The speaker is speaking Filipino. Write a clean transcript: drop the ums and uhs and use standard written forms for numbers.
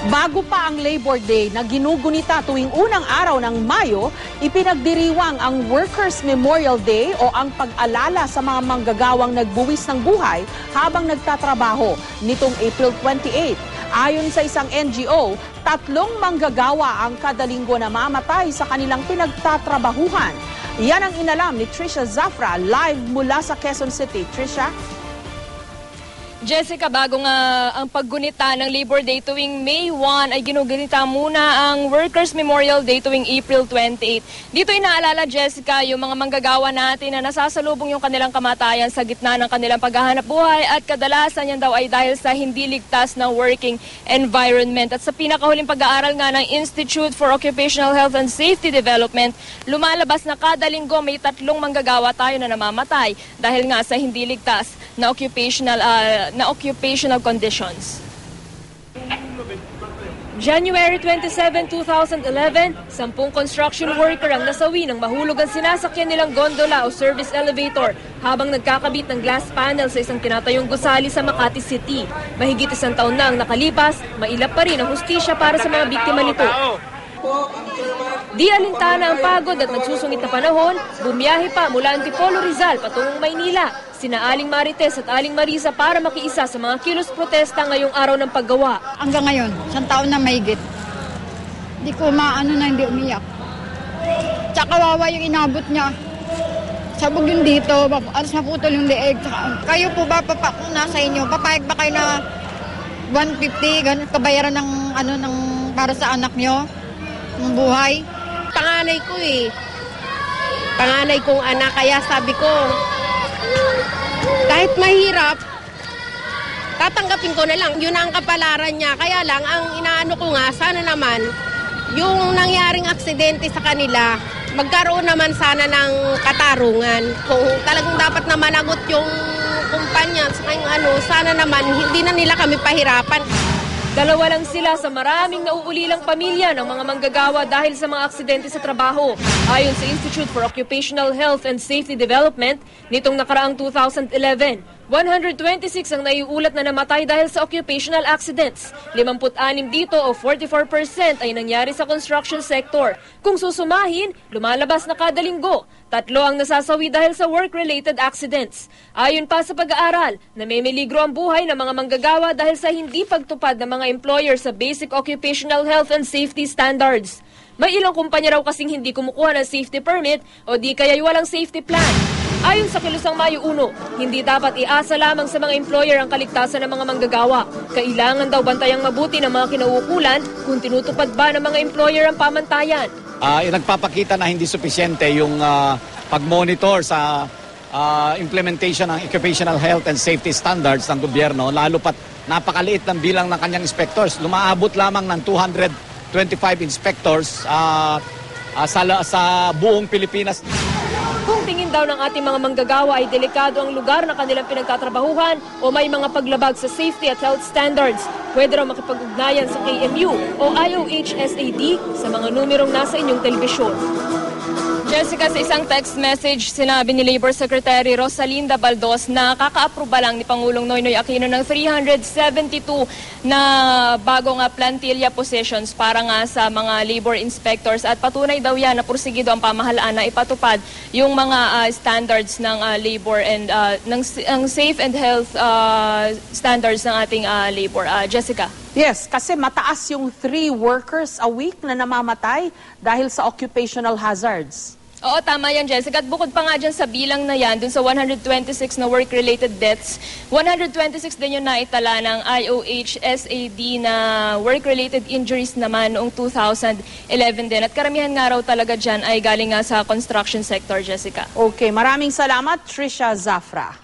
Bago pa ang Labor Day na ginugunita tuwing unang araw ng Mayo, ipinagdiriwang ang Workers' Memorial Day o ang pag-alala sa mga manggagawang nagbuwis ng buhay habang nagtatrabaho nitong April 28. Ayon sa isang NGO, 3 manggagawa ang kada linggo na mamatay sa kanilang pinagtatrabahuhan. Yan ang inalam ni Trisha Zafra live mula sa Quezon City. Trisha? Jessica, bago nga ang paggunita ng Labor Day tuwing May 1 ay ginugunita muna ang Workers' Memorial Day tuwing April 28. Dito inaalala, Jessica, yung mga manggagawa natin na nasasalubong yung kanilang kamatayan sa gitna ng kanilang paghahanap buhay at kadalasan yan daw ay dahil sa hindi ligtas na working environment. At sa pinakahuling pag-aaral nga ng Institute for Occupational Health and Safety Development, lumalabas na kada linggo may 3 manggagawa tayo na namamatay dahil nga sa hindi ligtas na occupational conditions. January 27, 2011, 10 construction worker ang nasawi nang mahulog ang sinasakyan nilang gondola o service elevator habang nagkakabit ng glass panel sa isang tinatayong gusali sa Makati City. Mahigit 1 taon na ang nakalipas, mailap pa rin ang hustisya para sa mga biktima nito. Di alintana ang pagod at nagsusungit na panahon, bumiyahe pa mula Antipolo, Rizal patungong Maynila sina Aling Marites at Aling Marisa para makiisa sa mga kilos protesta ngayong araw ng paggawa. Hanggang ngayon, 1 taon na mahigit. Hindi ko maano na hindi umiyak. Tsaka kawawa yung inabot niya. Sabog yung dito, alas naputol yung leeg. Tsaka, kayo po ba, kung nasa inyo, papayag ba kayo na 150, ganun, kabayaran ng, para sa anak nyo, ng buhay? Panganay ko Panganay kong anak, kaya sabi ko, kahit mahirap, tatanggapin ko na lang. Yun ang kapalaran niya. Kaya lang, ang inaano ko nga, sana naman, yung nangyaring aksidente sa kanila, magkaroon naman sana ng katarungan. Kung talagang dapat na managot yung kumpanya, sana naman, hindi na nila kami pahirapan. 2 lang sila sa maraming nauulilang pamilya ng mga manggagawa dahil sa mga aksidente sa trabaho. Ayon sa Institute for Occupational Health and Safety Development, nitong nakaraang 2011, 126 ang naiulat na namatay dahil sa occupational accidents. 56 dito o 44% ay nangyari sa construction sector. Kung susumahin, lumalabas na kada linggo. 3 ang nasasawi dahil sa work-related accidents. Ayon pa sa pag-aaral, namimiligro ang buhay ng mga manggagawa dahil sa hindi pagtupad ng mga employer sa basic occupational health and safety standards. May ilang kumpanya raw kasing hindi kumukuha ng safety permit o di kaya walang safety plan. Ayon sa Kilusang Mayo 1, hindi dapat iasa lamang sa mga employer ang kaligtasan ng mga manggagawa. Kailangan daw bantayang mabuti ng mga kinauukulan kung tinutupad ba ng mga employer ang pamantayan. Nagpapakita na hindi supisyente yung pag-monitor sa implementation ng occupational health and safety standards ng gobyerno, lalo pat napakaliit ng bilang ng kanyang inspectors. Lumaabot lamang ng 225 inspectors sa buong Pilipinas. Kung tingin daw ng ating mga manggagawa ay delikado ang lugar na kanilang pinagtatrabahuhan o may mga paglabag sa safety at health standards, pwede raw makipag-ugnayan sa KMU o IOH-SAD sa mga numerong nasa inyong telebisyon. Jessica, sa isang text message, sinabi ni Labor Secretary Rosalinda Baldos na kaka-aproba lang ni Pangulong Noynoy Aquino ng 372 na bagong plantilla positions para nga sa mga labor inspectors at patunay daw yan na porsigido ang pamahalaan na ipatupad yung mga standards ng labor and ng safe and health standards ng ating labor. Jessica? Yes, kasi mataas yung 3 workers a week na namamatay dahil sa occupational hazards. Oo, tama yan, Jessica. At bukod pa nga dyan sa bilang na yan, dun sa 126 na work-related deaths, 126 din yung naitala ng IOH-SAD na work-related injuries naman noong 2011 din. At karamihan nga raw talaga dyan ay galing nga sa construction sector, Jessica. Okay, maraming salamat, Trisha Zafra.